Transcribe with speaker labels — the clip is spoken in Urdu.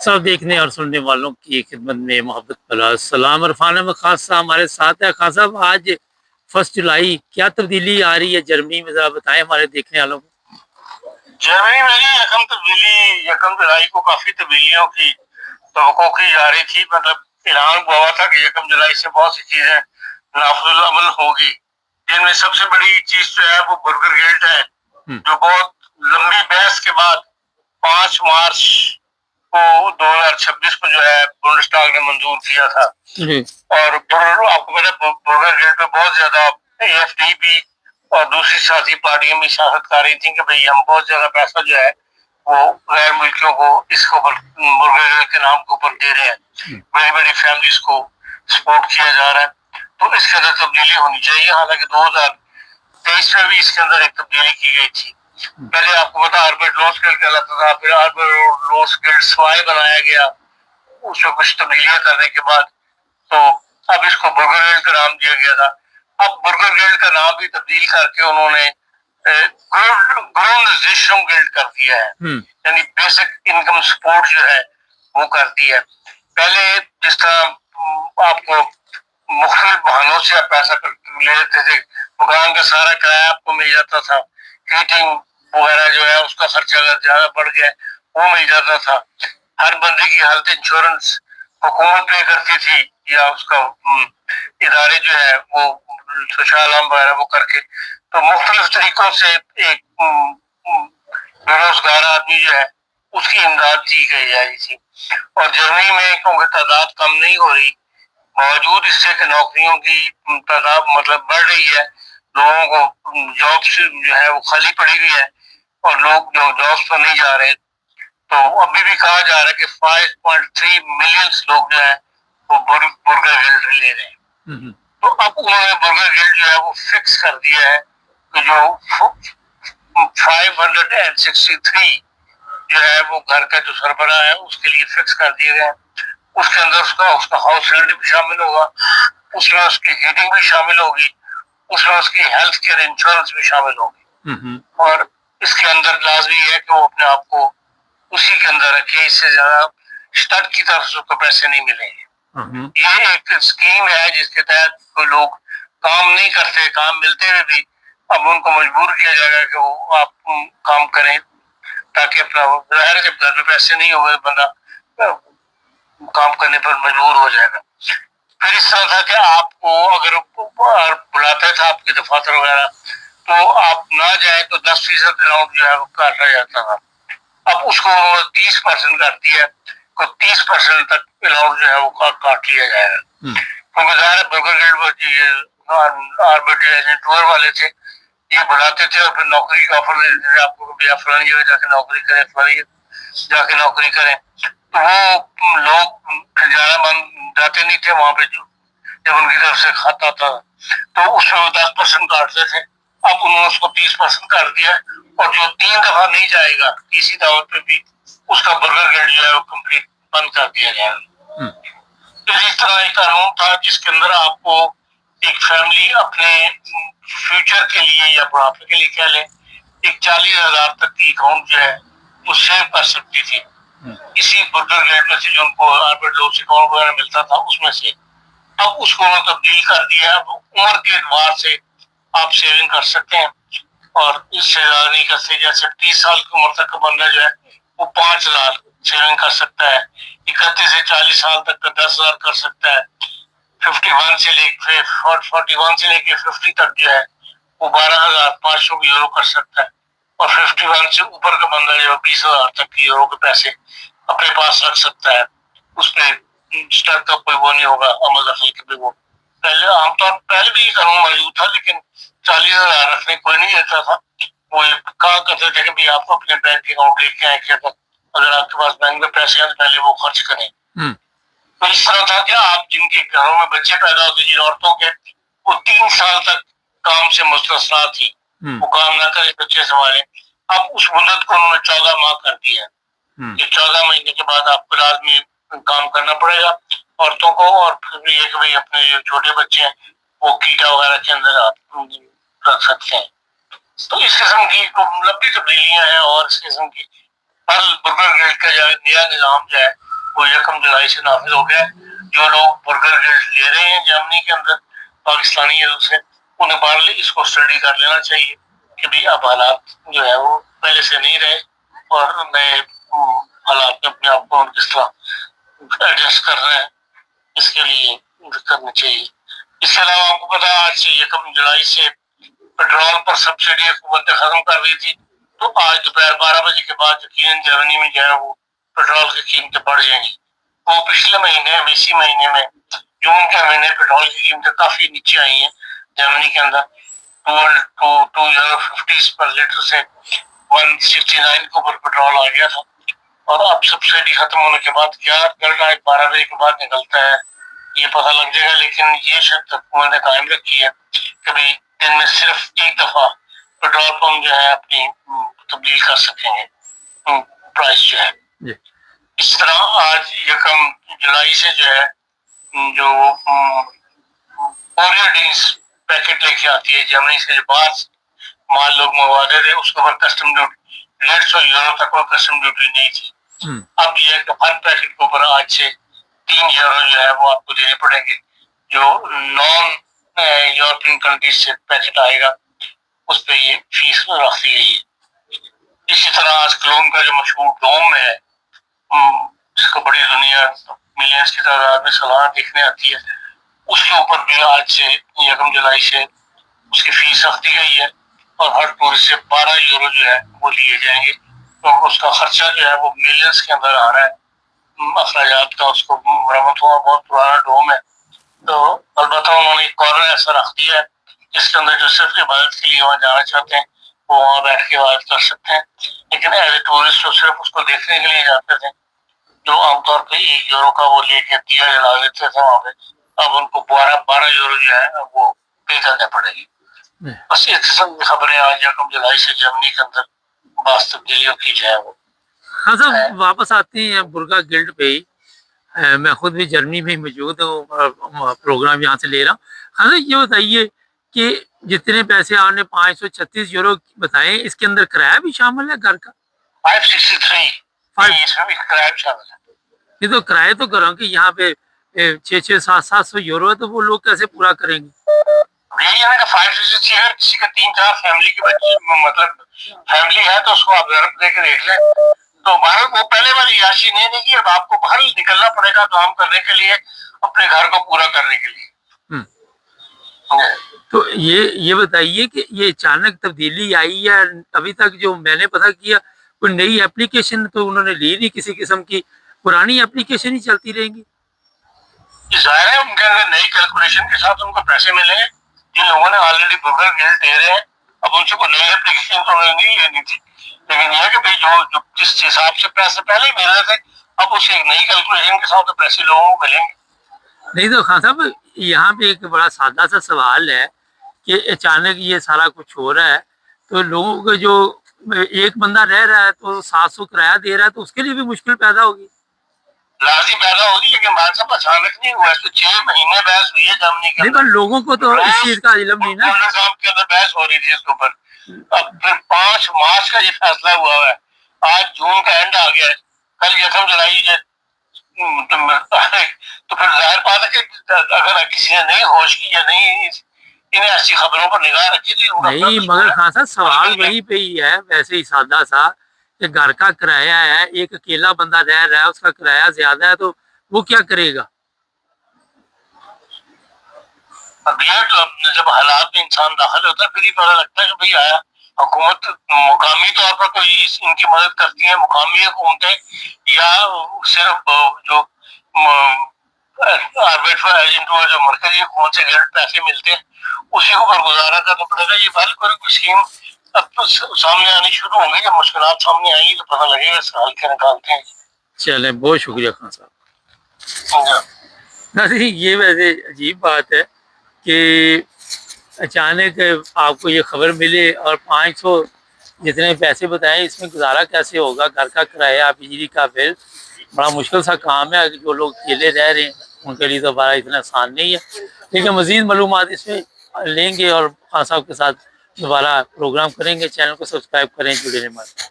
Speaker 1: سب دیکھنے اور سننے والوں کی خدمت میں محبت بلا السلام. عرفان احمد خان صاحب ہمارے ساتھ ہیں. خان صاحب آج 1 جولائی کیا تبدیلی آ رہی ہے جرمنی میں، ذرا بتائیں ہمارے دیکھنے والوں کو.
Speaker 2: جرمنی میں یکم جولائی کو کافی تبدیلیوں کی توقع کی جا رہی تھی. مطلب اعلان ہوا تھا کہ 1 جولائی سے بہت سی چیزیں نافذ العمل ہوگی، جن میں سب سے بڑی چیز جو ہے وہ برگر گیٹ ہے، جو بہت لمبی بحث کے بعد 5 مارچ کو 2026 کو جو ہے بونڈسٹاگ نے منظور کیا تھا. اور آپ کو پتا برگر گیٹ پہ بہت زیادہ AfD اور دوسری سیاسی پارٹیاں بھی شاہد کر رہی تھیں کہ بھئی ہم بہت زیادہ پیسہ جو ہے وہ غیر ملکیوں کو اس کے اوپر برگر کے نام کے اوپر دے رہے ہیں، بڑی بڑی فیملیز کو سپورٹ کیا جا رہا ہے. تو اس کے اندر تبدیلی ہونی چاہیے. حالانکہ 2023 میں بھی اس کے اندر ایک تبدیلی کی گئی تھی. پہلے آپ کو پتا آربٹ لوسکیل کہلاتا تھا، پھر آربٹ لوسکیل سوائے بنایا گیا اس میں کچھ تبدیلیاں کرنے کے بعد. تو اب اس کو برگر گیٹ کا نام دیا گیا تھا. اب برگر گیٹ کا نام بھی تبدیل کر کے انہوں نے گروندزیشن گیٹ کر دیا ہے، یعنی بیسک انکم سپورٹ جو ہے وہ کر دی ہے. پہلے جس طرح آپ کو مختلف بہانوں سے آپ پیسہ لے لیتے تھے، مکان کا سارا کرایہ آپ کو مل جاتا تھا، ہیٹنگ وغیرہ جو ہے اس کا خرچہ اگر زیادہ بڑھ گیا وہ مل جاتا تھا، ہر بندے کی ہیلتھ انشورنس حکومت پے کرتی تھی یا اس کا ادارے جو ہے وہ سوشالم وغیرہ وہ کر کے. تو مختلف طریقوں سے ایک بے روزگار آدمی جو ہے اس کی امداد کی گئی جا رہی تھی. اور جرمنی میں کیونکہ تعداد کم نہیں ہو رہی، باوجود اس سے کہ نوکریوں کی تعداد مطلب بڑھ رہی ہے، لوگوں کو جابس جو ہے وہ خالی پڑی ہوئی ہے اور لوگ جو جابس پر نہیں جا رہے. تو ابھی بھی کہا جا رہا ہے کہ 5.3 ملین لوگ جو ہے وہ برگر گیٹ لے رہے ہیں. تو اب انہوں نے برگر گیٹ جو ہے وہ فکس کر دیا ہے کہ جو 563 جو ہے وہ گھر کا جو سربراہ ہے اس کے لیے فکس کر دیے گئے. اس کے اندر اس کا ہاؤس رینٹ بھی شامل ہوگا، اس میں اس کی ہیٹنگ بھی شامل ہوگی، اس میں اس کی ہیلتھ کیئر انشورنس بھی شامل ہوگی. اور اس کے اندر لازمی ہے کہ وہ اپنے آپ کو اسی کے اندر رکھے، اس سے زیادہ اسٹارٹ کی طرف سے کو پیسے نہیں ملیں گے. یہ ایک اسکیم ہے جس کے تحت کوئی لوگ کام نہیں کرتے، کام ملتے ہوئے بھی اب ان کو مجبور کیا جائے گا کہ وہ آپ کام کریں تاکہ اپنا ظاہر ہے جب گھر میں پیسے نہیں ہوگا بندہ کام کرنے پر مجبور ہو جائے گا. پھر اس طرح تھا کہ آپ کو اگر بلاتا تھا آپ کے دفاتر وغیرہ تو آپ نہ جائیں تو 10% الاؤنٹ جو ہے وہ کاٹا جاتا تھا. اب اس کو 30% کر دیا، 30% تک الاؤنٹ جو ہے وہ کاٹ لیا جائے گا. کیونکہ ظاہر برگر گیٹ آربٹ ٹور والے تھے، یہ بلاتے تھے اور پھر نوکری کا آفر دیتے تھے آپ کو کہ فلانی جگہ جا کے نوکری کریں، فلانی جا کے نوکری کریں. تو وہ لوگ جانا من جاتے نہیں تھے وہاں پہ جب ان کی طرف سے کھاتا تھا تو اس میں 10% کاٹتے تھے. اب انہوں نے اس کو 30% کر دیا اور جو 3 دفعہ نہیں جائے گا کسی دعوت پہ بھی اس کا برگر گیٹ جو ہے وہ کمپلیٹ بند کر دیا جائے گا. اسی طرح ایک قانون تھا جس کے اندر آپ کو ایک فیملی اپنے فیوچر کے لیے یا بڑھاپے کے لیے کہہ لیں ایک 40,000 تک کی اکاؤنٹ جو ہے وہ سیو کر سکتی تھی اسی برگر گیٹ میں سے جو ان کو آربٹ لوز اکاؤنٹ وغیرہ ملتا تھا اس میں سے. اب اس کو انہوں نے تبدیل کر دیا. اب عمر کے اعتبار سے آپ سیونگ کر سکتے ہیں اور اس سے زیادہ نہیں کر سکتے. جیسے 30 سال کی عمر تک کا بندہ جو ہے وہ 5,000 سیونگ کر سکتا ہے، 31 سے 40 سال تک کا 10,000 کر سکتا ہے، 41 سے لے کے 50 تک جو ہے وہ 12,500 یورو کر سکتا ہے. اور 51 سے اوپر کا بندہ جو ہے 20,000 تک کی یورو کے پیسے اپنے پاس رکھ سکتا ہے. اس میں اسٹاک کا کوئی وہ نہیں ہوگا عمل دخل کے. وہ پہلے عام طور پہلے بھی یہ قانون موجود تھا لیکن 40,000 رکھنے کوئی نہیں دیتا تھا. وہ کہا کرتے تھے کہ آپ کو اپنے بینک اکاؤنٹ لے کے آئے کہ اگر آپ کے پاس بینک میں پیسے ہیں تو پہلے وہ خرچ کریں. تو اس طرح تھا کہ آپ جن کے گھروں میں بچے پیدا ہوتے جن عورتوں کے وہ 3 سال تک کام سے مستثنا تھی، وہ کام نہ کرے بچے سنبھالیں. اب اس مدت کو انہوں نے 14 ماہ کر دیا کہ 14 مہینے کے بعد آپ کو لازمی کام کرنا پڑے گا عورتوں کو. اور پھر یہ کہ بھائی اپنے جو چھوٹے بچے ہیں وہ کیٹا وغیرہ کے اندر آپ رکھ سکتے ہیں. تو اس قسم کی لمبی تبدیلیاں ہیں اور اس قسم کی ہر برگر گیٹ کا جو نیا نظام جو ہے وہ 1 جولائی سے نافذ ہو گیا ہے۔ جو لوگ برگر گلڈ لے رہے ہیں جرمنی کے اندر پاکستانی ہے سے انہیں بارلی اس کو اسٹڈی کر لینا چاہیے کہ بھائی اب حالات جو ہے وہ پہلے سے نہیں رہے اور نئے حالات میں اپنے آپ کو کس طرح ایڈجسٹ کر رہے ہیں، اس کے لیے کرنا چاہیے۔ اس کے علاوہ آپ کو پتا آج سے 1 جولائی سے پیٹرول پر سبسڈی حکومت نے ختم کر دی تھی، تو آج دوپہر 12 بجے کے بعد یقیناً جرمنی میں جو ہے وہ پیٹرول کی قیمتیں بڑھ جائیں گی۔ وہ پچھلے مہینے اسی مہینے میں جون کے مہینے پیٹرول کی قیمتیں کافی نیچے آئی ہیں جرمنی کے اندر، 2 یورو 50 پر لیٹر سے 169 کے اوپر پیٹرول آ گیا تھا۔ اور اب سبسڈی ختم ہونے کے بعد کیا رزلٹ آج 12 بجے کے بعد نکلتا ہے یہ پتہ لگ جائے گا، لیکن یہ شرط حکومت نے قائم رکھی ہے کہ بھائی دن میں صرف ایک دفعہ پیٹرول پمپ جو ہے اپنی تبدیل کر سکیں گے پرائس جو ہے۔
Speaker 1: جی
Speaker 2: اس طرح آج 1 جولائی سے جو ہے جو اوریو ڈرنکس پیکٹ لے کے آتی ہے جرمنی سے، جو باہر مال لوگ منگوا رہے تھے اس کے اوپر کسٹم ڈیوٹی 150 یورو تک کوئی کسٹم ڈیوٹی نہیں تھی۔ اب یہ ہے کہ ہر پیکٹ کے اوپر آج سے 3 یورو جو ہے وہ آپ کو دینے پڑیں گے۔ جو نان یورپین کنٹریز سے پیکٹ آئے گا اس پہ یہ فیس رکھ دی گئی ہے۔ اسی طرح آج کلون کا جو مشہور ڈوم ہے جس کو بڑی دنیا ملینز کی تعداد میں سالانہ دیکھنے آتی ہے، اس کے اوپر بھی آج سے 1 جولائی سے اس کی فیس رکھ دی گئی ہے اور ہر ٹورسٹ سے 12 یورو جو ہے وہ لیے جائیں گے۔ تو اس کا خرچہ جو ہے وہ ملینز کے اندر آ رہا ہے اخراجات کا، اس کو مرمت ہوا بہت پرانا ڈوم ہے۔ تو البتہ انہوں نے ایک کارنر ایسا رکھ دیا ہے جس کے اندر جو صرف عبادت کے لیے وہاں جانا چاہتے ہیں وہ وہاں بیٹھ کے عبادت کر سکتے ہیں، لیکن ایز اے ٹورسٹ جو صرف اس کو دیکھنے کے لیے جاتے تھے جو عام طور پہ 1 یورو کا وہ لے کے دیا جلا دیتے تھے وہاں پہ، اب ان کو 12 یورو جو ہے وہ پے کرنے پڑے گی۔ بس اس قسم کی خبریں آج 1 جولائی سے جرمنی کے اندر بعض تبدیلیوں کی جو ہے وہ۔
Speaker 1: ہاں صاحب واپس آتے ہیں برگا گلڈ پہ ہی۔ میں خود بھی جرمنی میں موجود ہوں، پروگرام یہاں سے لے رہا ہوں۔ ہاں صاحب یہ بتائیے کہ جتنے پیسے آپ نے 536 یورو بتائے اس کے اندر کرایہ بھی شامل ہے گھر کا؟
Speaker 2: 563 اس میں بھی کرایہ بھی شامل ہے۔
Speaker 1: یہ تو کرایہ تو کروں کہ یہاں پہ 600-700 یورو ہے تو وہ لوگ کیسے پورا کریں گے؟
Speaker 2: یہی ہے کہ 563 اگر کسی کا 3-4 فیملی کے بچے مطلب فیملی ہے تو اس کو آپ ضرب دے کے دیکھ لیں، تو باہر وہ پہلے والی عیاشی نہیں کہ اب آپ کو باہر نکلنا پڑے گا کام کرنے کے لیے اپنے گھر کو پورا کرنے کے لیے۔
Speaker 1: تو یہ بتائیے کہ یہ اچانک تبدیلی آئی ہے، ابھی تک جو میں نے پتہ کیا کوئی نئی اپلیکیشن تو انہوں نے لی نہیں کسی قسم کی، پرانی اپلیکیشن ہی چلتی رہیں گی؟
Speaker 2: ظاہر ہے ان کے اندر نئی کیلکولیشن کے ساتھ ان کو پیسے ملے ہیں، جن لوگوں نے آلریڈی برگر گلڈ دے رہے ہیں اب ان سے کوئی نئی اپلیکیشن تو انہوں نے نہیں لینی تھی، لیکن یہ ہے کہ بھائی جو جس حساب سے پیسے پہلے ہی مل رہے تھے اب اس ایک نئی کیلکولیشن کے ساتھ تو پیسے لوگوں کو ملیں گے۔
Speaker 1: نہیں تو خان صاحب یہاں پہ ایک بڑا سادہ سا سوال ہے کہ اچانک یہ سارا کچھ ہو رہا ہے تو لوگوں کو جو ایک بندہ رہ رہا ہے تو 700 کرایہ دے رہا ہے تو اس کے لیے بھی مشکل پیدا ہوگی۔
Speaker 2: لازم پیدا ہوگی، لیکن بات صاحب اچانک نہیں ہوا، اس کو 6 مہینے بحث ہوئی ہے جرمنی کے
Speaker 1: نہیں پر لوگوں کو تو اس چیز کا علم نہیں نا۔
Speaker 2: صاحب کے اندر بحث ہو رہی تھی اس کے اوپر، اب پھر 5 مارچ کا یہ فیصلہ ہوا ہے، آج جون کا اینڈ آ گیا ہے، کل 1 جولائی ہے، تو پھر ظاہر بات ہے کہ اگر کسی نے نہیں ہوش کی یا نہیں انہیں ایسی خبروں پر نگاہ رکھی تھی
Speaker 1: نہیں مگر خان صاحب سوال وہی پہ ہی ہے ویسے ہی سادہ سا کہ گھر کا کرایہ ہے، ایک اکیلا بندہ رہ رہا ہے اس کا کرایہ زیادہ ہے تو وہ کیا کرے گا؟
Speaker 2: اب یہ تو جب حالات میں انسان داخل ہوتا ہے پھر ہی پتہ لگتا ہے کہ بھئی آیا حکومت مقامی طور پر کوئی ان کی مدد کرتی ہے مقامی حکومتیں یا صرف جو آربیٹ فار ایجنٹ ہوا جو مرکزی حکومت سے گلڈ پیسے ملتے ہیں اسی کے اوپر گزارا کرنا پڑے گا۔ یہ بھاری کوئی اسکیم اب تو سامنے آنی شروع ہوں گی، جب مشکلات سامنے آئیں گی تو پتہ لگے گا اس حال کے نکالتے ہیں۔
Speaker 1: چلیں بہت شکریہ خان صاحب۔ ناظرین یہ ویسے عجیب بات ہے کہ اچانک آپ کو یہ خبر ملے اور 500 جتنے پیسے بتائیں اس میں گزارا کیسے ہوگا، گھر کا کرایہ بجلی کا بل، بڑا مشکل سا کام ہے، جو لوگ اکیلے رہ رہے ہیں ان کے لیے تو بڑا اتنا آسان نہیں ہے، لیکن مزید معلومات اس میں لیں گے اور خان صاحب کے ساتھ دوبارہ پروگرام کریں گے۔ چینل کو سبسکرائب کریں، جڑے رہیں ہمارے۔